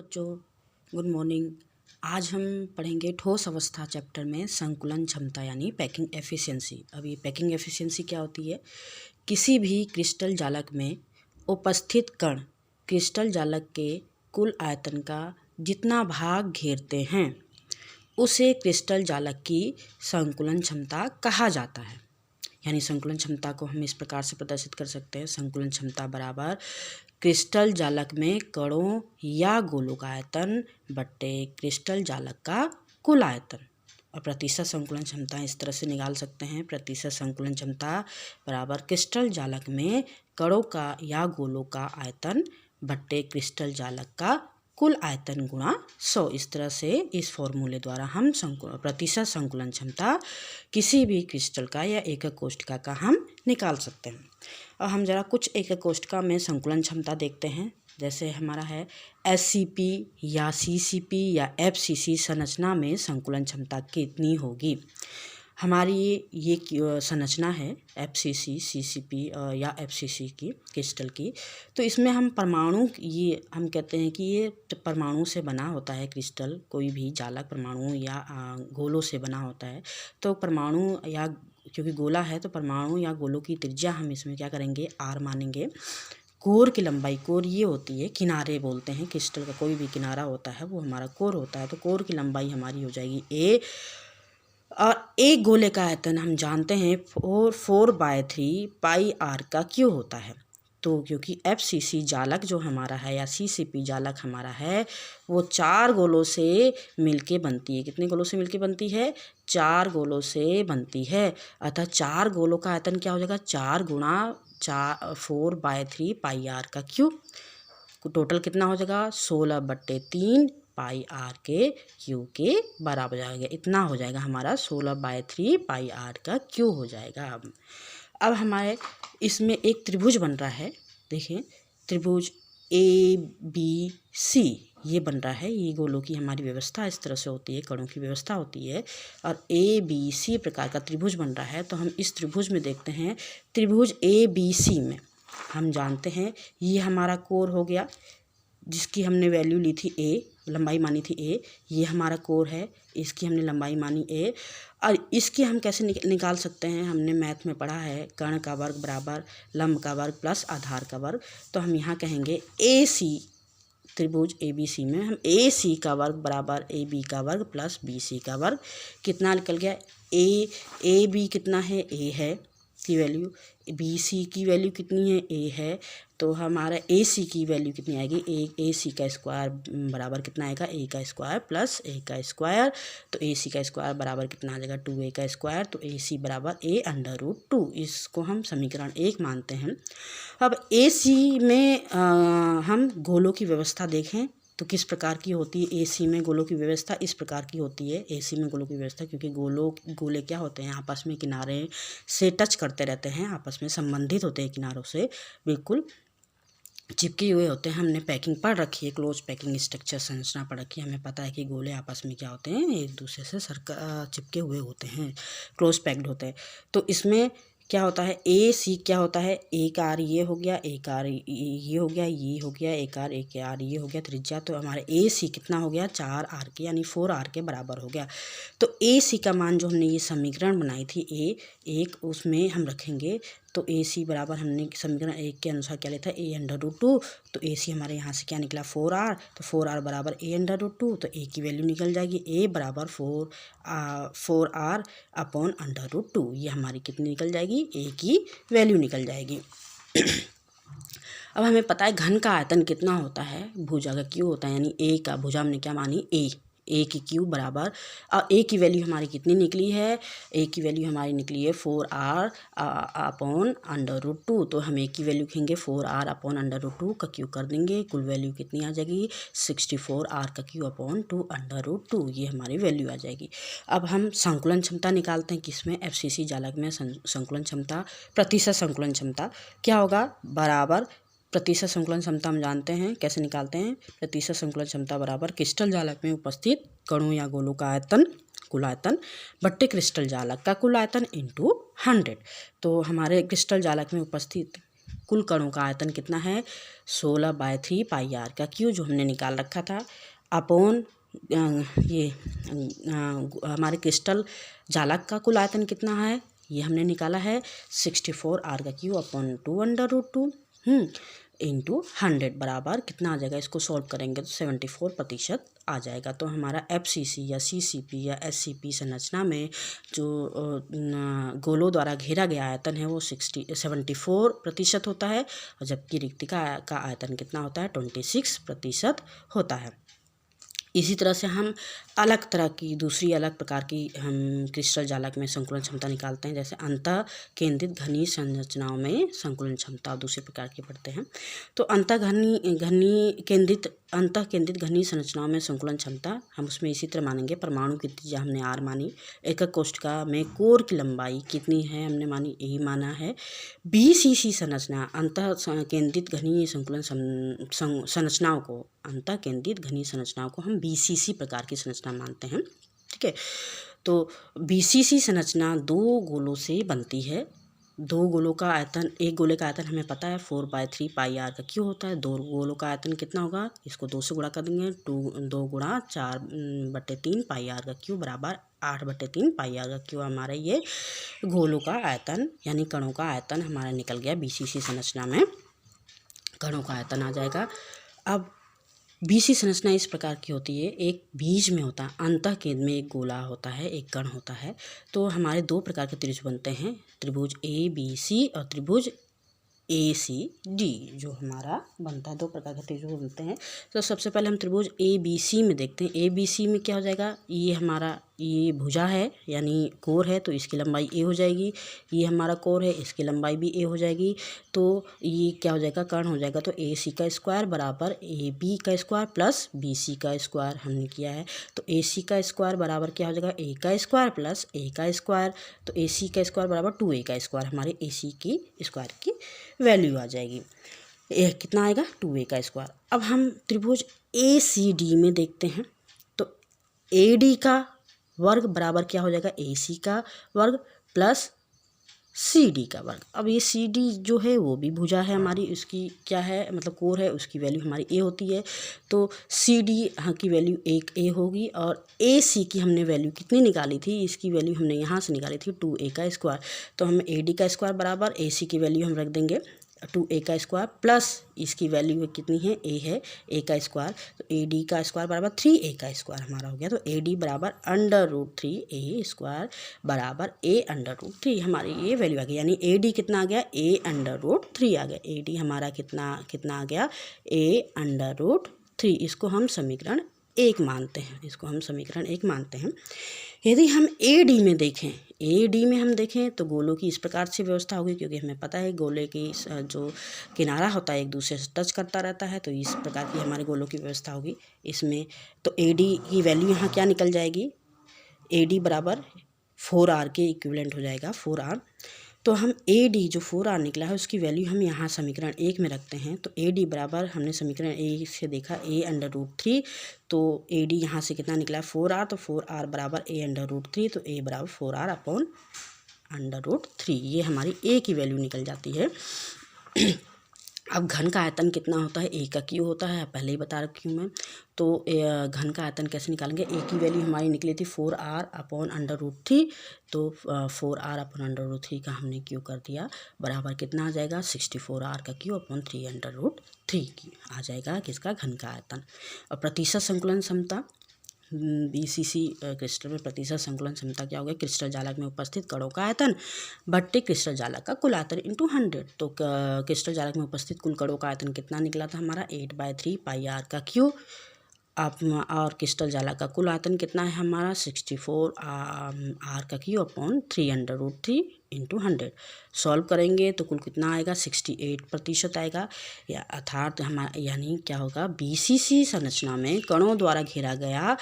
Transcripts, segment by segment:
बच्चों, good morning. आज हम पढ़ेंगे ठोस अवस्था चैप्टर में संकुलन क्षमता यानी पैकिंग एफिशिएंसी। अब ये पैकिंग एफिशिएंसी क्या होती है? किसी भी क्रिस्टल जालक में उपस्थित कण क्रिस्टल जालक के कुल आयतन का जितना भाग घेरते हैं उसे क्रिस्टल जालक की संकुलन क्षमता कहा जाता है। यानी संकुलन क्षमता को हम इस प्रकार से प्रदर्शित कर सकते हैं। संकुलन क्षमता बराबर क्रिस्टल जालक में कणों या गोलों का आयतन बट्टे क्रिस्टल जालक का कुल आयतन। और प्रतिशत संकुलन क्षमता इस तरह से निकाल सकते हैं। प्रतिशत संकुलन क्षमता बराबर क्रिस्टल जालक में कणों का या गोलों का आयतन बट्टे क्रिस्टल जालक का कुल आयतन गुणा 100। इस तरह से इस फॉर्मूले द्वारा हम प्रतिशत संकुलन क्षमता किसी भी क्रिस्टल का या एकक कोशिका का हम निकाल सकते हैं। और हम जरा कुछ एकक कोशिका में संकुलन क्षमता देखते हैं। जैसे हमारा है SCP या CCP या FCC संरचना में संकुलन क्षमता कितनी होगी। हमारी ये संरचना है FCC, CCP या FCC की क्रिस्टल की। तो इसमें हम परमाणु, ये हम कहते हैं कि ये परमाणु से बना होता है क्रिस्टल। कोई भी जालक परमाणु या गोलों से बना होता है। तो परमाणु या क्योंकि गोला है तो परमाणु या गोलों की त्रिज्या हम इसमें क्या करेंगे, R मानेंगे। कोर की लंबाई, कोर ये होती है, किनारे बोलते हैं क्रिस्टल का, कोई भी किनारा होता है वो हमारा कोर होता है। तो कोर की लंबाई हमारी हो जाएगी A। और एक गोले का आयतन हम जानते हैं 4/3 पाई R का क्यों होता है। तो क्योंकि FCC जालक जो हमारा है या CCP जालक हमारा है वो 4 गोलों से मिलके बनती है। कितने गोलों से मिलके बनती है? 4 गोलों से बनती है। अतः 4 गोलों का आयतन क्या हो जाएगा? 4 गुणा 4/3 पाई R का क्यूब। टोटल कितना हो जाएगा? 16/3 पाई R के क्यू के बराबर जाएगा। इतना हो जाएगा हमारा 16/3 पाई R का क्यू हो जाएगा। अब हमारे इसमें एक त्रिभुज बन रहा है। देखें, त्रिभुज ABC ये बन रहा है। ये गोलों की हमारी व्यवस्था इस तरह से होती है, कणों की व्यवस्था होती है और ABC प्रकार का त्रिभुज बन रहा है। तो हम इस त्रिभुज में देखते हैं, त्रिभुज ABC में हम जानते हैं ये हमारा कोर हो गया जिसकी हमने वैल्यू ली थी A, लंबाई मानी थी A। ये हमारा कोर है, इसकी हमने लंबाई मानी A। और इसकी हम कैसे निकाल सकते हैं? हमने मैथ में पढ़ा है कर्ण का वर्ग बराबर लंब का वर्ग प्लस आधार का वर्ग। तो हम यहाँ कहेंगे AC, त्रिभुज ABC में हम AC का वर्ग बराबर AB का वर्ग प्लस BC का वर्ग। कितना निकल गया? AB कितना है? A है की वैल्यू, BC की वैल्यू कितनी है? A है। तो हमारा AC की वैल्यू कितनी आएगी? AC का स्क्वायर बराबर कितना आएगा? A का स्क्वायर प्लस A का स्क्वायर। तो AC का स्क्वायर बराबर कितना आ जाएगा? 2A का स्क्वायर। तो AC बराबर A√2। इसको हम समीकरण 1 मानते हैं। अब AC में हम गोलों की व्यवस्था देखें तो किस प्रकार की होती है। AC में गोलों की व्यवस्था इस प्रकार की होती है। AC में गोलों की व्यवस्था, क्योंकि गोले क्या होते हैं, आपस में किनारे से टच करते रहते हैं, आपस में संबंधित होते हैं, किनारों से बिल्कुल चिपके हुए होते हैं। हमने पैकिंग पढ़ रखी है, क्लोज पैकिंग स्ट्रक्चर संरचना पढ़ रखी है। हमें पता है कि गोले आपस में क्या होते हैं, एक दूसरे से चिपके हुए होते हैं, क्लोज पैक्ड होते हैं। तो इसमें क्या होता है, AC क्या होता है? एक R ये हो गया, एक R ये हो गया, ये हो गया, एक R ये हो गया त्रिज्या। तो हमारे AC कितना हो गया? 4R के यानी 4R के बराबर हो गया। तो AC का मान जो हमने ये समीकरण बनाई थी A1, उसमें हम रखेंगे। तो AC बराबर हमने समीकरण 1 के अनुसार क्या लेता है? A√2। तो AC हमारे यहाँ से क्या निकला? 4R। तो 4R बराबर A√2। तो A की वैल्यू निकल जाएगी A बराबर 4R अपॉन √2। ये हमारी कितनी निकल जाएगी? A की वैल्यू निकल जाएगी। अब हमें पता है घन का आयतन कितना होता है, भुजा का क्यू होता है, यानी A का भुजा हमने क्या मानी? A की क्यू बराबर, और A की वैल्यू हमारी कितनी निकली है? A की वैल्यू हमारी निकली है 4R अपॉन √2। तो हम A की वैल्यू लिखेंगे 4R अपॉन √2 का क्यू कर देंगे, कुल वैल्यू कितनी आ जाएगी? 64R का क्यू अपॉन 2 √2। ये हमारी वैल्यू आ जाएगी। अब हम संकुलन क्षमता निकालते हैं किसमें? FCC जालक में संकुलन क्षमता, प्रतिशत संकुलन क्षमता क्या होगा? बराबर प्रतिशत संकुलन क्षमता हम जानते हैं, कैसे निकालते हैं? प्रतिशत संकुलन क्षमता बराबर क्रिस्टल जालक में उपस्थित कणों या गोलों का आयतन, कुल आयतन बट्टे क्रिस्टल जालक का कुल आयतन इंटू 100। तो हमारे क्रिस्टल जालक में उपस्थित कुल कणों का आयतन कितना है 16/3 पाई आर का क्यू जो हमने निकाल रखा था अपॉन ये हमारे क्रिस्टल जालक का कुल आयतन कितना है ये हमने निकाला है 64 आर का क्यू अपॉन 2/√2 इंटू 100 बराबर कितना आ जाएगा। इसको सॉल्व करेंगे तो 74% आ जाएगा। तो हमारा FCC या CCP या SCP संरचना में जो गोलों द्वारा घेरा गया आयतन है वो 74% होता है और जबकि रिक्तिका का आयतन कितना होता है 26% होता है। इसी तरह से हम अलग तरह की दूसरी अलग प्रकार की हम क्रिस्टल जालक में संकुलन क्षमता निकालते हैं। जैसे अंतः केंद्रित घनी संरचनाओं में संकुलन क्षमता दूसरे प्रकार की पढ़ते हैं। तो अंतः केंद्रित घनी संरचनाओं में संकुलन क्षमता हम उसमें इसी तरह मानेंगे। परमाणु की त्रिज्या हमने R मानी, एकक कोष्ठिका में कोर की लंबाई कितनी है हमने मानी यही माना है। BCC संरचना अंतः केंद्रित घनी संकुलन संरचनाओं को अंतः केंद्रित घनी संरचनाओं को हम BCC प्रकार की संरचना मानते हैं। ठीक है, तो BCC संरचना दो गोलों से बनती है। दो गोलों का आयतन, एक गोले का आयतन हमें पता है 4/3 पाई आर का क्यू होता है। दो गोलों का आयतन कितना होगा, इसको 2 से गुणा कर देंगे, 2 गुणा 4/3 पाई आर का क्यू बराबर 8/3 पाई आर का क्यू। हमारा ये गोलों का आयतन यानी कणों का आयतन हमारा निकल गया। BCC संरचना में कणों का आयतन आ जाएगा। अब BC संरचना इस प्रकार की होती है, एक बीज में होता है, अंतः केंद्र में एक गोला होता है, एक कण होता है। तो हमारे दो प्रकार के त्रिभुज बनते हैं, त्रिभुज ABC और त्रिभुज ACD जो हमारा बनता है। दो प्रकार के त्रिभुज बनते हैं। तो सबसे पहले हम त्रिभुज ABC में देखते हैं। ABC में क्या हो जाएगा, ये हमारा ये भुजा है यानी कोर है तो इसकी लंबाई A हो जाएगी। ये हमारा कोर है, इसकी लंबाई भी A हो जाएगी। तो ये क्या हो जाएगा, कर्ण हो जाएगा। तो AC का स्क्वायर बराबर AB का स्क्वायर प्लस BC का स्क्वायर हमने किया है। तो AC का स्क्वायर बराबर क्या हो जाएगा, A का स्क्वायर प्लस A का स्क्वायर। तो AC का स्क्वायर बराबर 2A का स्क्वायर, हमारे AC की स्क्वायर की वैल्यू आ जाएगी। ये कितना आएगा 2A का स्क्वायर। अब हम त्रिभुज ACD में देखते हैं। तो AD का वर्ग बराबर क्या हो जाएगा, AC का वर्ग प्लस CD का वर्ग। अब ये CD जो है वो भी भुजा है हमारी, उसकी क्या है मतलब कोर है, उसकी वैल्यू हमारी A होती है। तो CD की वैल्यू 1A होगी और AC की हमने वैल्यू कितनी निकाली थी, इसकी वैल्यू हमने यहाँ से निकाली थी 2A का स्क्वायर। तो हम AD का स्क्वायर बराबर AC की वैल्यू हम रख देंगे 2A का स्क्वायर प्लस इसकी वैल्यू कितनी है A है A का स्क्वायर। तो AD का स्क्वायर बराबर 3A का स्क्वायर हमारा हो गया। तो AD बराबर √3A स्क्वायर बराबर A√3 हमारी ये वैल्यू आ गई। यानी AD कितना आ गया, A√3 आ गया। AD हमारा कितना आ गया, A√3। इसको हम समीकरण 1 मानते हैं, इसको हम समीकरण 1 मानते हैं। यदि हम AD में देखें, AD में हम देखें तो गोलों की इस प्रकार से व्यवस्था होगी, क्योंकि हमें पता है गोले की जो किनारा होता है एक दूसरे से टच करता रहता है। तो इस प्रकार की हमारे गोलों की व्यवस्था होगी इसमें। तो AD की वैल्यू यहाँ क्या निकल जाएगी, AD बराबर 4R के इक्विवेलेंट हो जाएगा 4R। तो हम AD जो 4R निकला है उसकी वैल्यू हम यहाँ समीकरण 1 में रखते हैं। तो AD बराबर हमने समीकरण 1 से देखा A√3। तो AD यहाँ से कितना निकला 4R। तो 4R बराबर A√3। तो A बराबर 4R अपॉन √3, ये हमारी A की वैल्यू निकल जाती है। अब घन का आयतन कितना होता है, A का क्यू होता है, पहले ही बता रखी हूँ मैं। तो घन का आयतन कैसे निकालेंगे, A की वैल्यू हमारी निकली थी 4R अपॉन √3। तो 4R अपॉन √3 का हमने क्यू कर दिया बराबर कितना आ जाएगा 64R का क्यू अपॉन 3√3 की आ जाएगा किसका, घन का आयतन। और प्रतिशत संकुलन क्षमता BCC क्रिस्टल में प्रतिशत संकुलन क्षमता क्या हो गया, क्रिस्टल जालक में उपस्थित कणों का आयतन बट्टे क्रिस्टल जालक का कुल आयतन इंटू 100। तो क्रिस्टल जालक में उपस्थित कुल कणों का आयतन कितना निकला था हमारा 8/3 पाई आर का क्यू। और क्रिस्टल जालक का कुल आयतन कितना है हमारा 64 आर का क्यू अपॉन 3√3 इंटू 100। सॉल्व करेंगे तो कुल कितना आएगा 68% आएगा। या अर्थात हमारा यानी क्या होगा, BCC संरचना में कणों द्वारा घेरा गया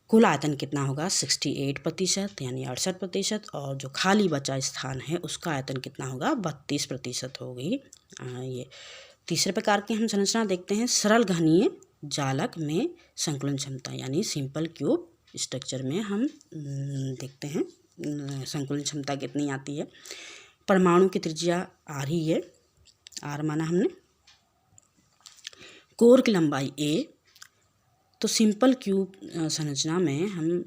कुल आयतन कितना होगा 68% यानी 68%। और जो खाली बचा स्थान है उसका आयतन कितना होगा 32% होगी। ये तीसरे प्रकार की हम संरचना देखते हैं, सरल घनीय जालक में संकुलन क्षमता यानी सिंपल क्यूब स्ट्रक्चर में हम देखते हैं संकुलन क्षमता कितनी आती है। परमाणु की त्रिज्या R ही है R माना हमने। कोर की लंबाई A, तो सिंपल क्यूब संरचना में हम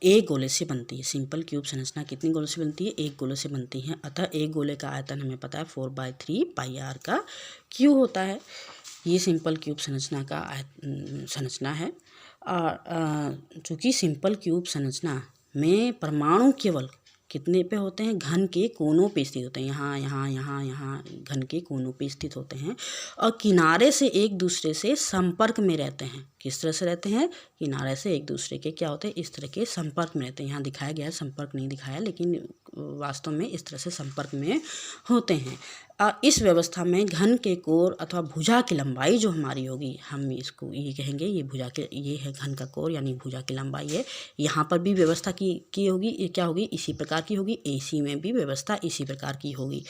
एक गोले से बनती है। सिंपल क्यूब संरचना कितनी गोलों से बनती है? एक गोले से बनती है। अतः एक गोले का आयतन हमें पता है 4/3 πr का क्यू होता है। ये सिंपल क्यूब संरचना का संरचना है। और चूँकि सिंपल क्यूब संरचना में परमाणु केवल कितने पे होते हैं? घन के कोनों पे स्थित होते हैं। यहाँ यहाँ यहाँ यहाँ घन के कोनों पे स्थित होते हैं और किनारे से एक दूसरे से संपर्क में रहते हैं। किस तरह से रहते हैं? किनारे से एक दूसरे के क्या होते हैं? इस तरह के संपर्क में रहते हैं। यहाँ दिखाया गया है, संपर्क नहीं दिखाया, लेकिन वास्तव में इस तरह से संपर्क में होते हैं। इस व्यवस्था में घन के कोर अथवा भुजा की लंबाई जो हमारी होगी, हम इसको ये कहेंगे, ये भुजा के, ये है घन का कोर यानी भुजा की लंबाई है। यहाँ पर भी व्यवस्था की होगी, ये क्या होगी? इसी प्रकार की होगी। AC में भी व्यवस्था इसी प्रकार की होगी।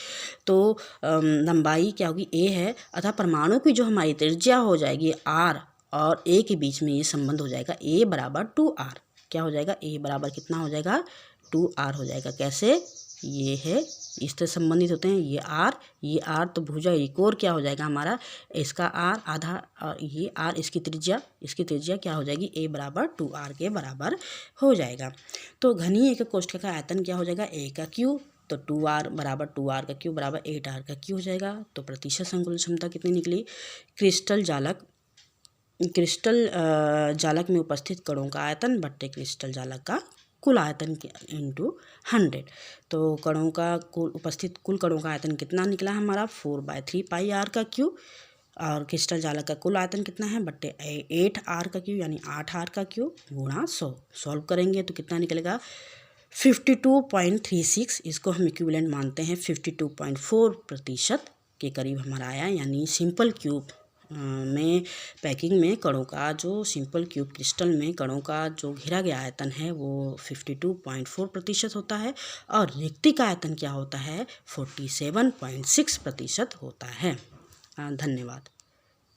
तो लंबाई क्या होगी? A है। अतः परमाणु की जो हमारी त्रिज्या हो जाएगी R, और A के बीच में ये संबंध हो जाएगा A बराबर 2R। क्या हो जाएगा? A बराबर कितना हो जाएगा? 2R हो जाएगा। कैसे? ये है, इस तरह संबंधित होते हैं। ये R तो भुजा, ये कोर क्या हो जाएगा हमारा? इसका R आधा, और ये R इसकी त्रिज्या क्या हो जाएगी? A बराबर 2R के बराबर हो जाएगा। तो घनीय एकक कोष्ठक का आयतन क्या हो जाएगा? A का क्यू, तो 2R बराबर 2R का क्यू बराबर 8R का क्यू हो जाएगा। तो प्रतिशत संकुलन क्षमता कितनी निकली? क्रिस्टल जालक में उपस्थित कणों का आयतन बट्टे क्रिस्टल जालक का कुल आयतन इंटू 100। तो कणों का उपस्थित कुल कणों का आयतन कितना निकला हमारा? 4/3 πr का क्यू। और क्रिस्टल जालक का कुल आयतन कितना है? बट्टे 8R का क्यू यानी 8R का क्यू गुणा 100। सॉल्व करेंगे तो कितना निकलेगा? 52.36। इसको हम इक्विवेलेंट मानते हैं 52.4% के करीब हमारा आया। यानी सिंपल क्यूब में पैकिंग में कणों का, जो सिंपल क्यूब क्रिस्टल में कणों का जो घेरा गया आयतन है वो 52.4% होता है, और रिक्ति का आयतन क्या होता है? 47.6% होता है। धन्यवाद।